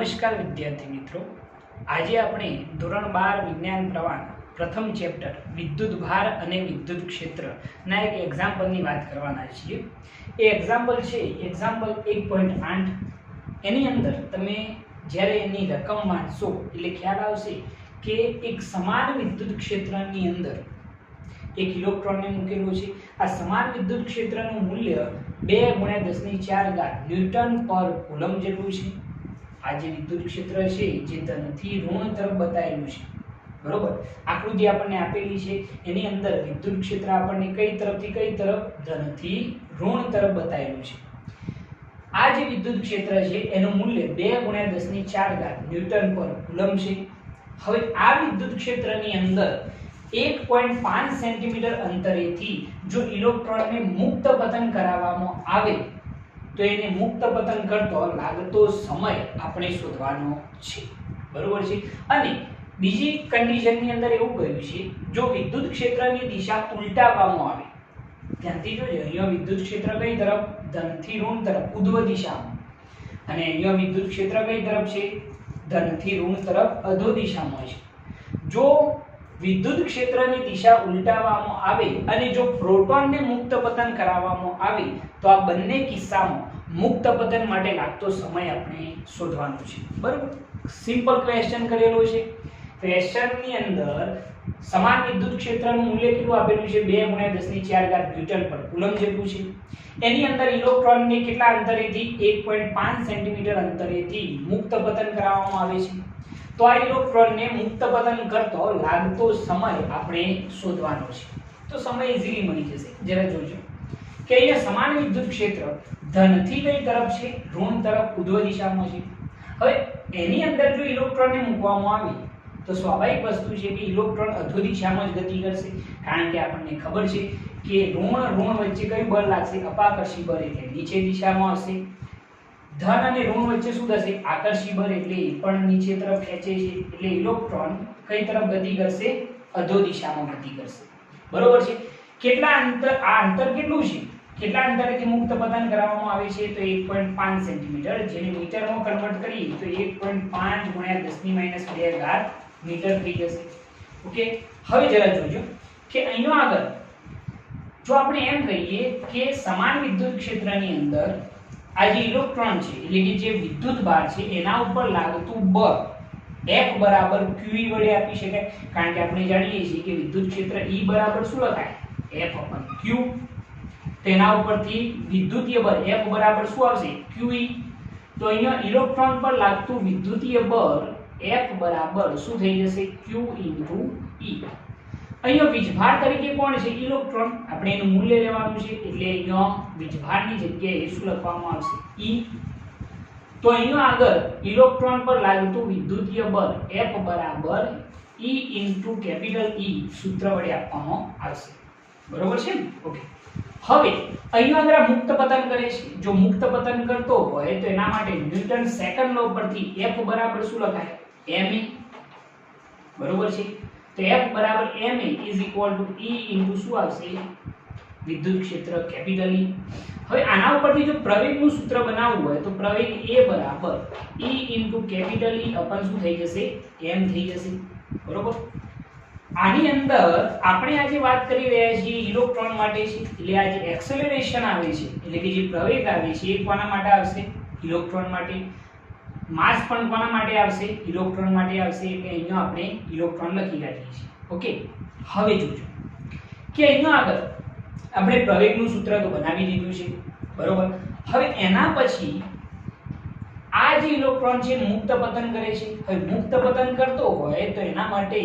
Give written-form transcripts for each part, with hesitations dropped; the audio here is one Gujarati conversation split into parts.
નમસ્કાર વિદ્યાર્થી મિત્રો, આજે આપણે ધોરણ 12 વિજ્ઞાન પ્રવાહ પ્રથમ ચેપ્ટર વિદ્યુત ભાર અને વિદ્યુત ક્ષેત્રના એક એક્ઝામ્પલની વાત કરવાના છીએ। એ એક્ઝામ્પલ છે એક્ઝામ્પલ 1.8। એની અંદર તમે જ્યારે એની રકમ વાંચશો એટલે ખ્યાલ આવશે કે એક સમાન વિદ્યુત ક્ષેત્રની અંદર એક ઇલેક્ટ્રોનને મૂકેલો છે। આ સમાન વિદ્યુત ક્ષેત્રનું મૂલ્ય 2 × 10⁴ ન્યૂટન પર કુલમ્બ જેટલું છે। આ જે વિદ્યુત ક્ષેત્ર છે જે ધનથી ઋણ તરફ બતાવેલું છે, બરોબર। આકૃતિ આપણને આપેલી છે, એની અંદર વિદ્યુત ક્ષેત્ર આપણને કઈ તરફથી કઈ તરફ, ધનથી ઋણ તરફ બતાવેલું છે। આ જે વિદ્યુત ક્ષેત્ર છે એનું મૂલ્ય 2 × 10⁴ ન્યૂટન પર કુલમ્બ છે। હવે આ વિદ્યુત ક્ષેત્રની અંદર 1.5 સેન્ટીમીટર અંતરેથી જો ઇલેક્ટ્રોનને મુક્ત પતન કરાવવામાં આવે તો એને મુક્ત પતન કરતો લાગતો સમય આપણે શોધવાનો છે, બરોબર છે। અને બીજી કન્ડિશનની અંદર એવું કહ્યું છે, જો વિદ્યુત ક્ષેત્રની દિશા ઉલટાવવામાં આવે, ધ્યાનથી જોજો, અહીંયા વિદ્યુત ક્ષેત્ર કઈ તરફ, ધનથી ઋણ તરફ, ઉધ્વ દિશામાં, અને અહીંયા વિદ્યુત ક્ષેત્ર કઈ તરફ છે, ધનથી ઋણ તરફ, અધો દિશામાં છે। જો વિદ્યુત ક્ષેત્રની દિશા ઉલટાવવામાં આવે અને જો પ્રોટોનને મુક્ત પતન કરાવવામાં આવે તો આ બંને કિસ્સામાં મુક્ત પતન માટે લાગતો સમય આપણે શોધવાનો છે, બરોબર। સિમ્પલ ક્વેશ્ચન કરેલો છે। ક્વેશ્ચનની અંદર સમાન વિદ્યુત ક્ષેત્રનું મૂલ્ય કેટલું આપેલું છે, 2 × 10⁴ ન્યૂટન પર કુલમ્બ જેટલું છે। એની અંદર ઇલેક્ટ્રોનને કેટલા અંતરેથી, 1.5 સેન્ટીમીટર અંતરેથી મુક્ત પતન કરાવવામાં આવે છે। તો આ ઇલેક્ટ્રોનને મુક્ત પતન કરતો લાગતો સમય આપણે શોધવાનો છે। તો સમય ઈઝીલી મળી જશે। જરા જોજો કે અહીંયા સમાન વિદ્યુત ક્ષેત્ર ધનથી કઈ તરફ છે, ઋણ તરફ, ઉધ્વ દિશામાં છે। હવે એની અંદર જો ઇલેક્ટ્રોનને મૂકવામાં આવે તો સ્વાભાવિક વસ્તુ છે કે ઇલેક્ટ્રોન અધો દિશામાં જ ગતિ કરશે, કારણ કે આપણને ખબર છે કે ઋણ વચ્ચે કયું બળ લાગશે, અપાકર્ષી બળ, એટલે નીચે દિશામાં હશે। ધન અને ઋણ વચ્ચે શું થશે, આકર્ષી બળ, એટલે એ પણ નીચે તરફ ખેંચે છે, એટલે ઇલેક્ટ્રોન કઈ તરફ ગતિ કરશે, અધો દિશામાં ગતિ કરશે, બરોબર છે। કેટલા અંતર, આ અંતર કેટલું છે, કેટલા અંતરેથી મુક્ત પતન કરાવવામાં આવે છે તો 1.5 સેન્ટીમીટર, જેને મીટરમાં કન્વર્ટ કરીએ તો 1.5 × 10⁻²⁴ મીટર થઈ જશે, ઓકે। હવે જરા જોજો કે અહીંયા આગળ જો આપણે એમ કહીએ કે સમાન વિદ્યુત ક્ષેત્રની અંદર આ જે ઇલેક્ટ્રોન છે એટલે કે જે વિદ્યુત ભાર છે એના ઉપર લાગતું બળ F બરાબર QE વડે આપી શકાય, કારણ કે આપણે જાણીએ છીએ કે વિદ્યુત ક્ષેત્ર E બરાબર શું લખાય, F/Q। તેના ઉપરથી વિદ્યુતીય બળ F બરાબર શું આવશે, QE। તો અહીંયા ઇલેક્ટ્રોન પર લાગતું વિદ્યુતીય બળ F બરાબર શું થઈ જશે, Q × E। અહીંયા વીજભાર તરીકે કોણ છે, ઇલેક્ટ્રોન, આપણે એનું મૂલ્ય લેવાનું છે, એટલે અહીંયા વીજભારની જગ્યાએ શું લખવામાં આવશે, E। તો અહીંયા આગળ ઇલેક્ટ્રોન પર લાગતું વિદ્યુતીય બળ F બરાબર E × E સૂત્ર વડે આપવામાં આવશે, બરોબર છે ને, ઓકે। હવે અહીંયા આગળ મુક્ત પતન કરે છે, જો મુક્ત પતન કરતો હોય તો એના માટે ન્યૂટન સેકન્ડ લો પરથી F બરાબર શું લખાય, ma, બરોબર છે। તો F બરાબર ma is equal to E × શું આવશે, વિદ્યુત ક્ષેત્ર E। હવે આના ઉપરથી જો પ્રવેગનું સૂત્ર બનાવવું હોય તો પ્રવેગ A બરાબર E × E અપન શું થઈ જશે, m થઈ જશે, બરોબર। આની અંદર આપણે આજે વાત કરી રહ્યા છીએ ઇલેક્ટ્રોન માટે છે, એટલે આ જે એક્સેલરેશન આવે છે એટલે કે જે પ્રવેગ આવે છે એ કોના માટે આવશે, ઇલેક્ટ્રોન માટે। માસ પણ કોના માટે આવશે, ઇલેક્ટ્રોન માટે આવશે, એટલે અહીંયા આપણે ઇલેક્ટ્રોન લખી રાખીએ છીએ, ઓકે। હવે જોજો કે અહીંયા આગળ આપણે પ્રવેગનું સૂત્ર તો બનાવી દીધું છે, બરોબર। હવે એના પછી આ જે ઇલેક્ટ્રોન છે મુક્ત પતન કરે છે। હવે મુક્ત પતન કરતો હોય તો એના માટે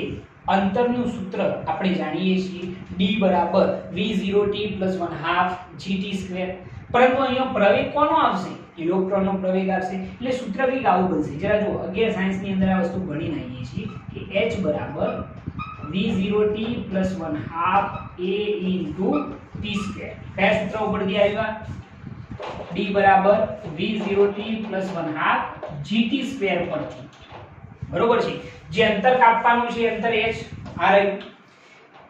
અંતરનું સૂત્ર આપણે જાણીએ છીએ, D બરાબર V0t + 1/2 gt²। પરંતુ અહીંયા પ્રવેગ કોનો આવશે, ઇલેક્ટ્રોનનો પ્રવેગ આવશે, એટલે સૂત્ર કંઈક આવું બનશે। જરા જો 11 સાયન્સની અંદર આ વસ્તુ ભણી નાખીએ છીએ કે H બરાબર V0t + 1/2 A × t²। કયા સૂત્ર ઉપરથી આવ્યા, D બરાબર V0t + 1/2 gt² પરથી, બરોબર છે। જે અંતર કાપવાનું છે અંતર h આ રહ્યું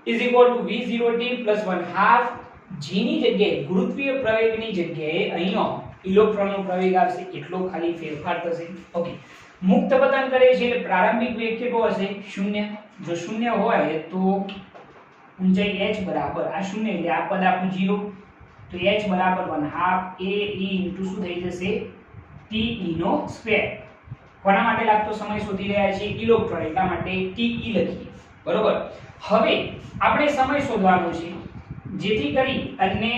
is equal to V0t + 1/2 g ની જગ્યાએ ગુરુત્વીય પ્રવેગની જગ્યાએ અહીંયા ઇલેક્ટ્રોનનો પ્રવેગ આવશે, એટલો ખાલી ફેરફાર થશે, ઓકે। મુક્ત પતન કરે છે એટલે પ્રારંભિક વેગ કેટલો હશે 0. જો 0 હોય તો ઊંચાઈ h બરાબર આ 0 એટલે આ પદ આપણું 0, તો h બરાબર 1/2 a e ઇન્ટુ શું થઈ જશે te નો સ્ક્વેર. કોના માટે લાગતો સમય શોધી રહ્યા છે ઇલેક્ટ્રોન, એટલા માટે te લખીએ. બરોબર. હવે આપણે સમય શોધવાનો છે, જેથી કરી અને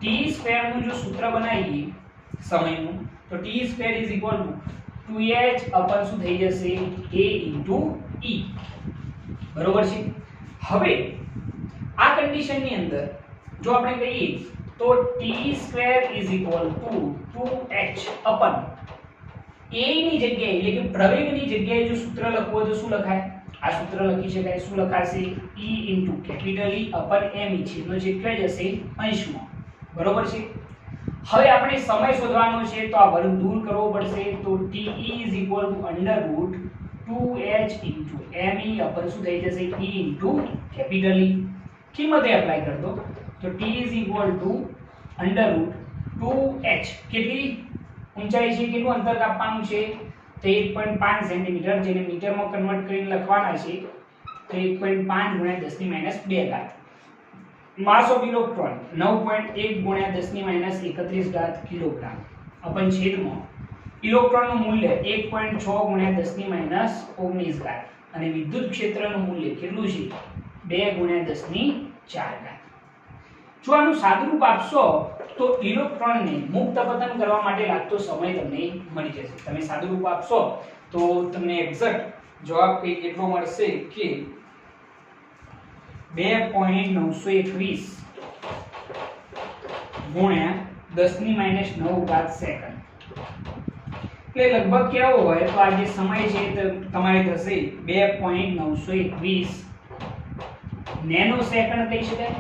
t² નું જો સૂત્ર બનાવીએ સમયનું, તો t² = 2h અપન શું થઈ જશે a * e. બરોબર છે. હવે આ કન્ડિશનની અંદર જો આપણે કહીએ તો t² = 2h અપન a ની જગ્યાએ એટલે કે પ્રવેગની જગ્યાએ જો સૂત્ર લખવું હોય તો શું લખાય? આ સૂત્ર લખી શકાય. શું લખાશે? e * E અપન m છેદનો છેદ ક્યાં જશે અંશમાં. બરોબર છે. હવે આપણે સમય શોધવાનો છે તો આ વર્ગ દૂર કરવો પડશે, તો te = √2h * me અપન શું થઈ જશે e * E. કિંમતે એપ્લાય કર દો તો t = √2h કેટલી ઊંચાઈ છે, કેટલું અંતર કાપવાનું છે તો 1.5 સેન્ટીમીટર, જેને મીટરમાં કન્વર્ટ કરીને લખવાના છે તો 1.5 × 10⁻². માસ ઓફ ઇલેક્ટ્રોન 9.1 × 10⁻31 કિલોગ્રામ અપન છેદમાં ઇલેક્ટ્રોનનું મૂલ્ય 1.6 × 10⁻19 અને વિદ્યુત ક્ષેત્રનું મૂલ્ય કેટલું છે 2 × 10⁴. જો આનું સાદુરૂપ આપશો તો ઇલેક્ટ્રોનને મુક્ત પતન કરવા માટે લાગતો સમય તમને મળી જશે. તમે સાદુરૂપ આપશો તો તમને એક્ઝેક્ટ જવાબ કંઈક એટલો મળશે કે 2.921 ગુણ્યા 10⁻9 સેકન્ડ. એટલે લગભગ કેવો હોય તો આ જે સમય છે તો તમારે થશે 2.921 નેનો સેકન્ડ કહી શકાય.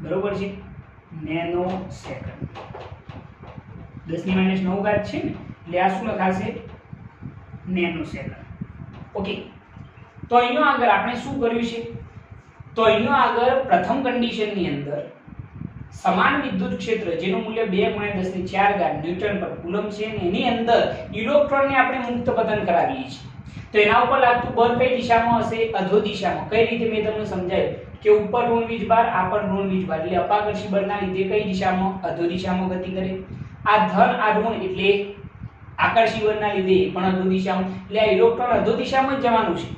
બરોબર છે, નેનો સેકન્ડ. 10⁻9 છે ને એટલે આ શું લખાશે નેનો સેકન્ડ. ઓકે. તો અહીંયા આગળ આપણે શું કર્યું છે, તો અહીંયા આગળ પ્રથમ કન્ડિશનની અંદર સમાન વિદ્યુત ક્ષેત્ર જેનું મૂલ્ય 2 × 10⁴ ન્યૂટન પર કુલમ છે અને એની અંદર ઇલેક્ટ્રોનને આપણે મુક્ત પતન કરાવીએ છીએ. તો એના ઉપર લાગતું બળ કઈ દિશામાં હશે? અધો દિશામાં. કઈ રીતે મેં તમને સમજાવ્યું કે ઉપર ઋણ વીજભાર, આ પર ઋણ વીજભાર, એટલે અપાકર્ષી બળના લીધે કઈ દિશામાં? અધો દિશામાં ગતિ કરે. આ ધન આ ઋણ એટલે આકર્ષી બળના લીધે પણ અધો દિશામાં, એટલે આ ઇલેક્ટ્રોન અધો દિશામાં જ જવાનું છે.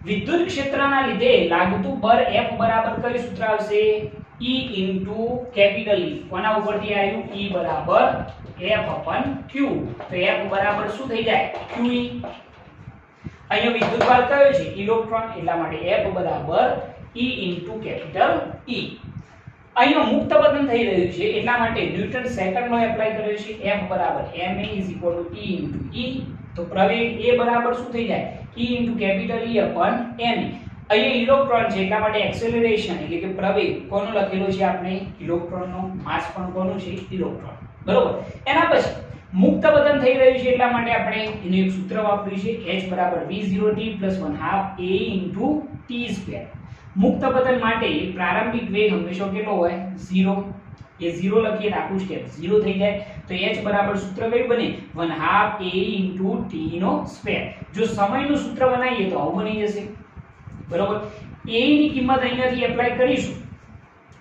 વિદ્યુત ક્ષેત્રના લીધે લાગતું બળ F બરાબર કયું સૂત્ર આવશે? E * E. કોના ઉપરથી આવ્યું? E = F અપન Q. તો F બરાબર શું થઈ જાય? QE. અહીંયા વિદ્યુતભાર કયો છે? ઇલેક્ટ્રોન, એટલા માટે F બરાબર E * E. અહીંયા મુક્ત પતન થઈ રહ્યું છે એટલા માટે ન્યૂટન સેકન્ડનો એપ્લાય કર્યો છે. F બરાબર ma = E * E. તો પ્રવેગ A બરાબર શું થઈ જાય? E * E અપન m. અહીંયા ઇલેક્ટ્રોન છે એટલા માટે એક્સેલરેશન એટલે કે પ્રવેગ કોનો લખેલો છે આપણે? ઇલેક્ટ્રોનનો. માસ પણ કોનું છે? ઇલેક્ટ્રોન. બરોબર. એના પછી મુક્ત પતન થઈ રહ્યું છે એટલા માટે આપણે એનું એક સૂત્ર વાપર્યું છે h = v0t + 1/2 a * t². મુક્ત પતન માટે પ્રારંભિક વેગ હંમેશા કેટલો હોય? 0. એ 0 લખીએ તો આખું સ્ટેપ 0 થઈ જાય. તો h બરાબર સૂત્ર કયું બને? 1/2 a * t². જો સમયનું સૂત્ર બનાવીએ તો આવું બની જશે. બરોબર. a ની કિંમત અહીંયાથી એપ્લાય કરીશું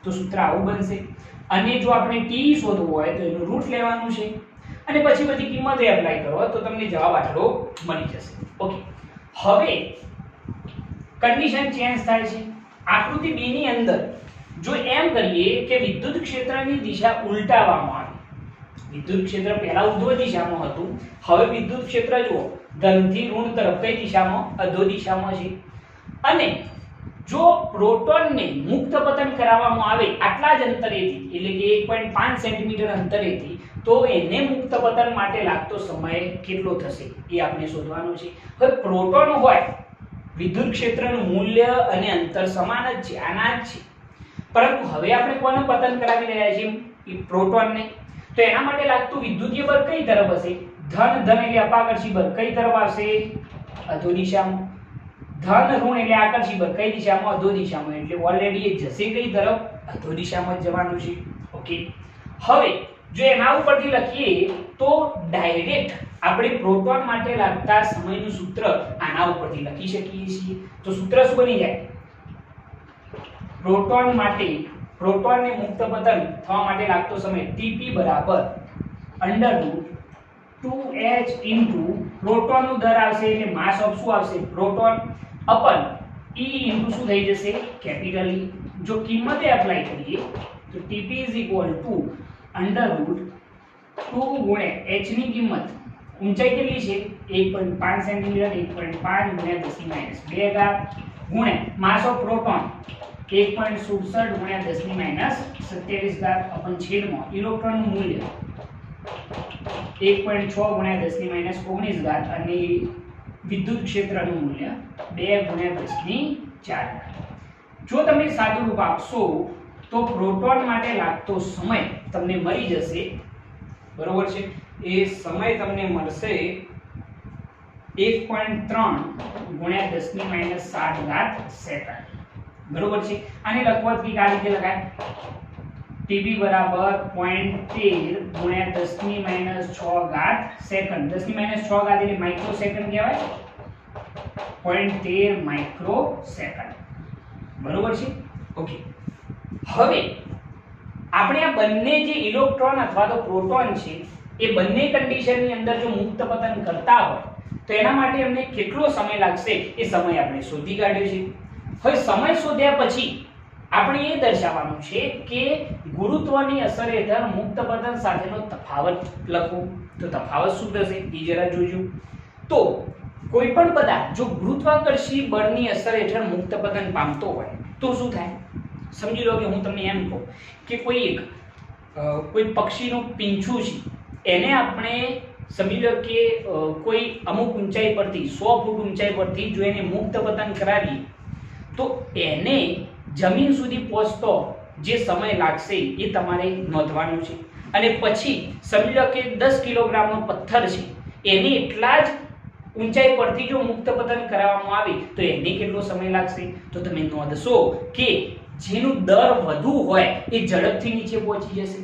તો સૂત્ર આવું બનશે. અને જો આપણે t શોધવું હોય તો એનું રૂટ લેવાનું છે અને પછી બધી કિંમતો એપ્લાય કરો તો તમને જવાબ આટલો મળી જશે. ઓકે. હવે કન્ડિશન ચેન્જ થાય છે. આકૃતિ 2 ની અંદર જો એમ કરીએ કે વિદ્યુત ક્ષેત્રની દિશા ઉલટાવવામાં આવે. વિદ્યુત ક્ષેત્ર પહેલા ઉર્ધ્વ દિશામાં હતું, હવે વિદ્યુત ક્ષેત્ર જુઓ ધનથી ઋણ તરફ કઈ દિશામાં? અધો દિશામાં છે. અને જો પ્રોટોનને મુક્ત પતન કરાવવામાં આવે આટલા જ અંતરેથી એટલે કે 1.5 સેન્ટીમીટર અંતરેથી, તો એને મુક્ત પતન માટે લાગતો સમય કેટલો થશે એ આપણે શોધવાનું છે. હવે પ્રોટોન હોય વિદ્યુત ક્ષેત્રનું મૂલ્ય અને અંતર સમાન જ છે, આના જ છે. પરંતુ હવે આપણે કોને પતન કરાવી રહ્યા છીએ? એ પ્રોટોનને. તો એના માટે લાગતું વિદ્યુતીય બળ કઈ તરફ હશે? ધન એટલે અપાકર્ષી બળ કઈ તરફ આવશે? અધો દિશામાં. ધન ઋણ એટલે આકર્ષી બળ કઈ દિશામાં? અધો દિશામાં. એટલે ઓલરેડી એ જશે કઈ તરફ? અધો દિશામાં જ જવાનું છે. ઓકે. હવે જો એના ઉપરથી લખીએ તો ડાયરેક્ટ આપણે પ્રોટોન માટે લાગતા સમયનું સૂત્ર આના ઉપરથી લખી શકીએ છીએ. તો સૂત્ર શું બની જાય? પ્રોટોન માટે, પ્રોટોનને મુક્ત પતન થવા માટે લાગતો સમય Tp બરાબર √2h ઇન્ટુ પ્રોટોનનું દર આવશે એટલે માસ ઓફ શું આવશે? પ્રોટોન અપન E ઇન્ટુ શું થઈ જશે? Capital E. જો કિંમતે એપ્લાય કરીએ તો Tp √2 ગુણ્યા h ની કિંમત ઊંચાઈ કેટલી છે? 1.5 સેન્ટીમીટર, 1.5 ગુણ્યા 10⁻² ગુણ્યા માસ ઓફ પ્રોટોન 1.67 ગુણ્યા 10⁻27 અપન છેદમાં ઇલેક્ટ્રોનનું મૂલ્ય 1.6 ગુણ્યા 10⁻19 અને વિદ્યુત ક્ષેત્રનું મૂલ્ય 2 ગુણ્યા 10⁴. જો તમે સાદું રૂપ આપશો તો પ્રોટોન માટે લાગતો સમય તમને મળી જશે, બરોબર છે? એ સમય તમને મળશે 1.3 ગુણ્યા 10⁻7 સેકન્ડ, બરોબર છે? આને લખવાથી આ રીતે લખાય Tp બરાબર 0.13 ગુણ્યા 10⁻6 સેકન્ડ. 10⁻6 એટલે માઇક્રો સેકન્ડ કહેવાય. 0.13 માઇક્રો સેકન્ડ, બરોબર છે? ઓકે. હવે આપણે આ બંને જે ઇલેક્ટ્રોન અથવા તો પ્રોટોન છે એ બંને કન્ડિશનની અંદર જો મુક્ત પતન કરતા હોય તો એના માટે અમને કેટલો સમય લાગશે એ સમય આપણે શોધી કાઢ્યો છે. હવે સમય શોધ્યા પછી આપણે એ દર્શાવવાનું છે કે ગુરુત્વની અસર હેઠળ મુક્ત પતન સાથેનો તફાવત લખો. તો તફાવત શું થશે એ જરા જોજો. તો કોઈ પણ પદાર્થ જો ગુરુત્વાકર્ષી બળની અસર હેઠળ મુક્ત પતન પામતો હોય તો શું થાય? સમજી લો કે હું તમને એમ કહું કે કોઈ પક્ષીનું પીંછું છે, એને આપણે સમજી લો કે કોઈ અમુક ઊંચાઈ પરથી 100 ફૂટ ઊંચાઈ પરથી જો એને મુક્ત પતન કરાવીએ તો એને જમીન સુધી પહોંચતો જે સમય લાગશે એ તમારે નોંધવાનું છે. અને પછી સમજી લો કે 10 કિલોગ્રામનો પથ્થર છે, એને એટલા જ ઊંચાઈ પરથી જો મુક્ત પતન કરાવવામાં આવે તો એને કેટલો સમય લાગશે? તો તમે નોંધશો કે જેનું દર વધુ હોય એ ઝડપથી નીચે પહોંચી જશે.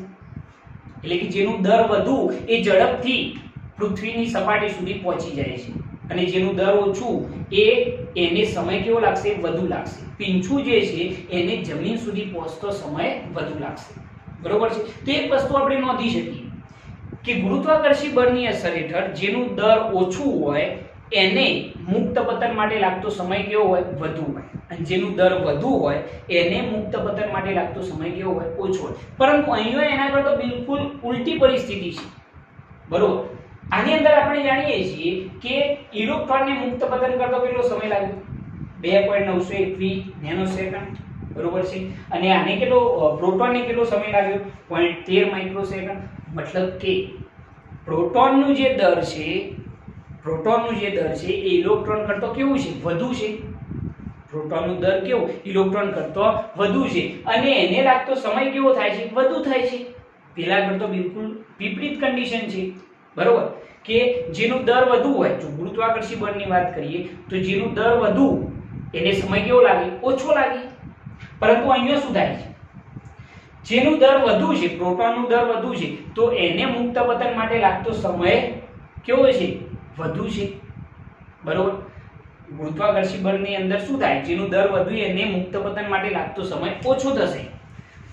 એટલે કે જેનું દર વધુ એ ઝડપથી પૃથ્વીની સપાટી સુધી પહોંચી જાય છે, અને જેનું દર ઓછું એને સમય કેવો લાગશે? વધુ લાગશે. પીંછું જે છે એને જમીન સુધી પહોંચતો સમય વધુ લાગશે, બરોબર છે? તો એક વસ્તુ આપણે નોંધી શકીએ કે ગુરુત્વાકર્ષી બળની અસર હેઠળ જેનું દર ઓછું હોય એને મુક્ત પતન માટે લાગતો સમય કેવો હોય? વધુ હોય. અને જેનું દર વધુ હોય એને મુક્ત પતન માટે લાગતો સમય કેવો હોય? ઓછો હોય. પરંતુ અહીંયા એના કરતા બિલકુલ ઉલટી પરિસ્થિતિ છે, બરોબર? આની અંદર આપણે જાણીએ છીએ કે ઇલેક્ટ્રોનને મુક્ત પતન કરતો કેટલો સમય લાગે? 2.921 નેનોસેકન્ડ, બરોબર છે? અને આને કેટલો, પ્રોટોનને કેટલો સમય લાગ્યો? 0.13 માઇક્રોસેકન્ડ. મતલબ કે પ્રોટોનનું જે દર છે એ ઇલેક્ટ્રોન કરતો કેવું છે? વધુ છે. પ્રોટોનનું દર કેવું? ઇલેક્ટ્રોન કરતો વધુ છે, અને એને લાગતો સમય કેવો થાય છે? વધુ થાય છે. પેલા કરતો બિલકુલ વિપરીત કન્ડિશન છે, બરોબર? કે જેનું દર વધુ હોય, જો ગુરુત્વાકર્ષી બળની વાત કરીએ તો જેનું દર વધુ એને સમય કેવો લાગે? ઓછો લાગે. પરંતુ અહીંયા શું થાય છે? જેનું દર વધુ છે, પ્રોટોનનું દર વધુ છે, તો એને મુક્ત પતન માટે લાગતો સમય કેવો છે? વધુ છે, બરોબર? ગુરુત્વાકર્ષી બળની અંદર શું થાય? જેનું દર વધુ એને મુક્ત પતન માટે લાગતો સમય ઓછો થશે.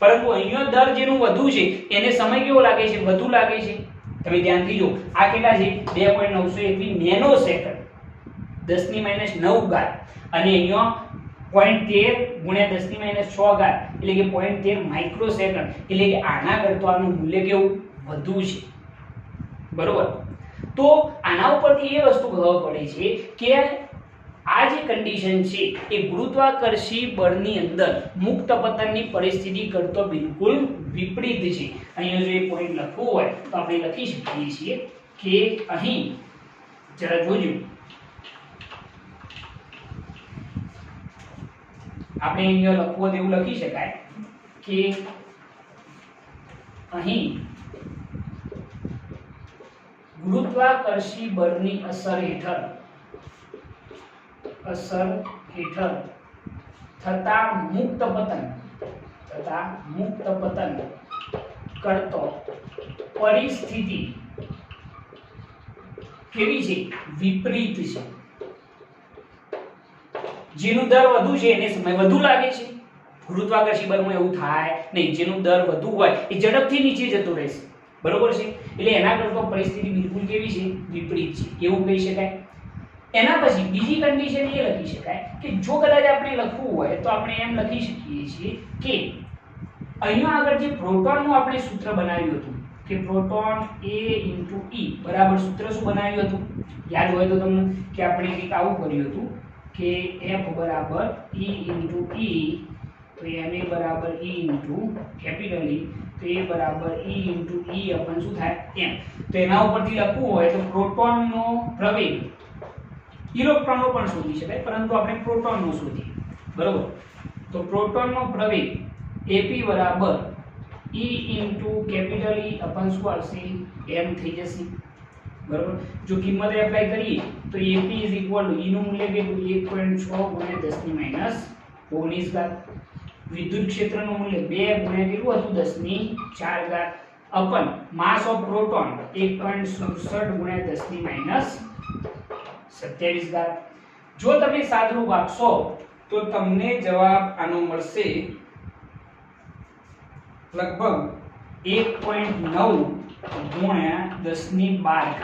પરંતુ અહીંયા દર જેનું વધુ છે એને સમય કેવો લાગે છે? વધુ લાગે છે. તમે ધ્યાનથી જો, આ કેટલા છે? 2.921 નેનોસેકન્ડ, 10⁻9 અને અહીંયા 0.13 ગુણ્યા 10⁻6 એટલે કે 0.13 માઇક્રોસેકન્ડ. એટલે કે આના કરતા આનું મૂલ્ય કેવું? વધુ છે, બરોબર? તો આના ઉપરથી એ વસ્તુ ખબર પડે છે કે આ જે કન્ડિશન છે એ ગુરુત્વાકર્ષી બળની અંદર મુક્ત પતનની પરિસ્થિતિ કરતો બિલકુલ વિપરીત છે. અહીંયા જો એ પોઈન્ટ લખવું હોય તો આપણે લખી શકીએ છીએ કે અહીં જરા જોજો, આપણે અહીંયા લખવું એવું લખી શકાય કે અહીં ગુરુત્વાકર્ષી બળની અસર હેઠળ થતા મુક્ત પતન કરતો પરિસ્થિતિ કેવી છે? વિપરીત છે. જેનું દર વધુ છે એને સમય વધુ લાગે છે. ગુરુત્વાકર્ષી બળમાં એવું થાય નહીં. જેનું દર વધુ હોય એ ઝડપથી નીચે જતો રહેશે. બરોબર છે? એટલે એના કરતા પરિસ્થિતિ બિલકુલ કેવી છે? વિપરીત છે, એવું કહી શકાય. એના પછી બીજી કન્ડિશન એ લખી શકાય કે જો કદાચ આપણે લખવું હોય તો આપણે એમ લખી શકીએ છીએ કે અહીંયા આગળ જે પ્રોટોનનું આપણે સૂત્ર બનાવ્યું હતું કે પ્રોટોન A * E બરાબર સૂત્ર શું બનાવ્યું હતું? યાદ હોય તો તમને કે આપણે કંઈક આવું કર્યું હતું કે F બરાબર E * E, તો Ma બરાબર E * કેપિટલ E, તો A બરાબર E * E अपन શું થાય? M. તો એના ઉપરથી લખવું હોય તો પ્રોટોનનો પ્રવેગ ઇલેક્ટ્રોનનો પણ શોધી શકાય, પરંતુ આપણે પ્રોટોનનો શોધીએ. બરોબર? તો પ્રોટોનનો પ્રવેગ AP બરાબર E * કેપિટલ E अपन શું આવશે? M થઈ જશે. બરોબર? જો કિંમત એપ્લાય કરીએ તો AP E નું મૂલ્ય કેટલું? 1.6 × 10⁻19 વિદ્યુત ક્ષેત્રનું મૂલ્ય 2 × કેટલું હતું? 10⁴ अपन માસ ઓફ પ્રોટોન 1.67 × 10⁻27. જો તમે સાદુરૂપ આપશો તો તમને જવાબ આનો મળશે લગભગ 1.9 × 10⁻12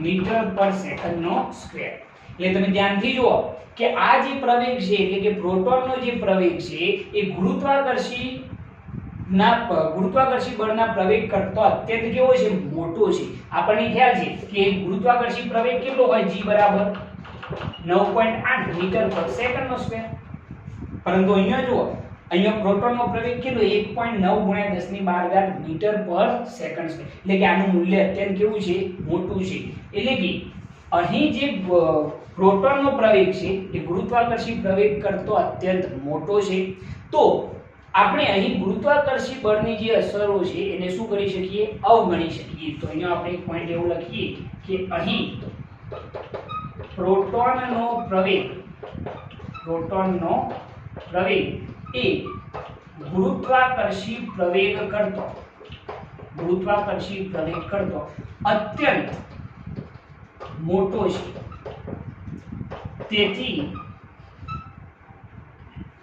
મીટર પર સેકન્ડ નો સ્ક્વેર. એટલે તમે ધ્યાનથી જુઓ કે આ જે પ્રવેગ છે એટલે કે પ્રોટોનનો જે પ્રવેગ છે એ ગુરુત્વાકર્ષી બળના પ્રવેગ કરતો અત્યંત કેવો છે? મોટો છે. આપણને ખ્યાલ છે કે ગુરુત્વાકર્ષી પ્રવેગ કેટલો હોય? G બરાબર 9.8 મીટર પર સેકન્ડ નો સ્ક્વેર. પરંતુ અહીંયા જુઓ, અહીંયા પ્રોટોનનો પ્રવેગ કેટલો? 1.9 × 10⁻12 મીટર પર સેકન્ડ સ્ક્વેર. એટલે કે આનું મૂલ્ય અત્યંત કેવું છે? મોટું છે. એટલે કે અહીં જે પ્રોટોનનો પ્રવેગ છે એ ગુરુત્વાકર્ષી પ્રવેગ કરતો અત્યંત મોટો છે. તો આપણે અહીં ગુરુત્વાકર્ષી બળની જે અસરો છે એને શું કરી શકીએ? અવગણી શકીએ. તો અહીંયા આપણે એક પોઈન્ટ એવું લખીએ કે અહીં પ્રોટોનનો પ્રવેગ એ ગુરુત્વાકર્ષી પ્રવેગ કરતો અત્યંત મોટો છે. તેથી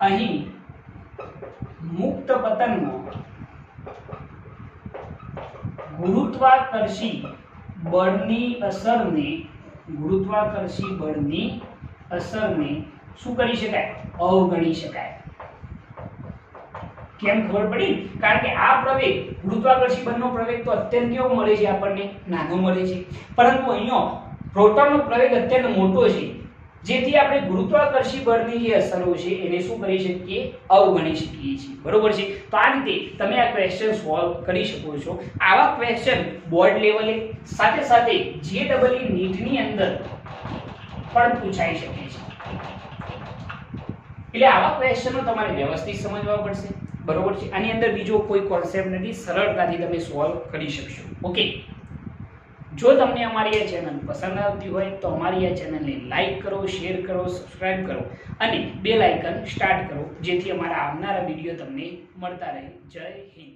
અહીં મુક્ત પતનમાં ગુરુત્વાકર્ષી બળની અસરને શું કરી શકાય? અવગણી શકાય. કેમ ખબર પડી? કારણ કે આ પ્રવેગ ગુરુત્વાકર્ષી બળનો પ્રવેગ તો અત્યંત કેવો મળે છે? આપણને નાનો મળે છે. પરંતુ અહીંયા પ્રોટોનનો પ્રવેગ અત્યંત મોટો છે, જેથી આપણે ગુરુત્વાકર્ષી બળની જે અસરો છે એને શું કરી શકીએ? અવગણી શકીએ છીએ. બરોબર છે? તો આ રીતે તમે આ ક્વેશ્ચન સોલ્વ કરી શકો છો. આવા ક્વેશ્ચન બોર્ડ લેવલે સાથે સાથે JEE નીટની અંદર પણ પૂછાઈ શકે છે. એટલે આવા ક્વેશ્ચનો તમારે વ્યવસ્થિત સમજવા પડશે. બરોબર છે? આની અંદર બીજો કોઈ કોન્સેપ્ટ નથી, સરળતાથી તમે સોલ્વ કરી શકશો. ઓકે, જો તમને અમારી આ ચેનલ પસંદ આવતી હોય તો અમારી આ ચેનલને લાઈક કરો, શેર કરો, સબસ્ક્રાઇબ કરો અને બેલ આઇકન સ્ટાર્ટ કરો, જેથી અમારા આવનારા વિડીયો તમને મળતા રહે. જય હિન્દ.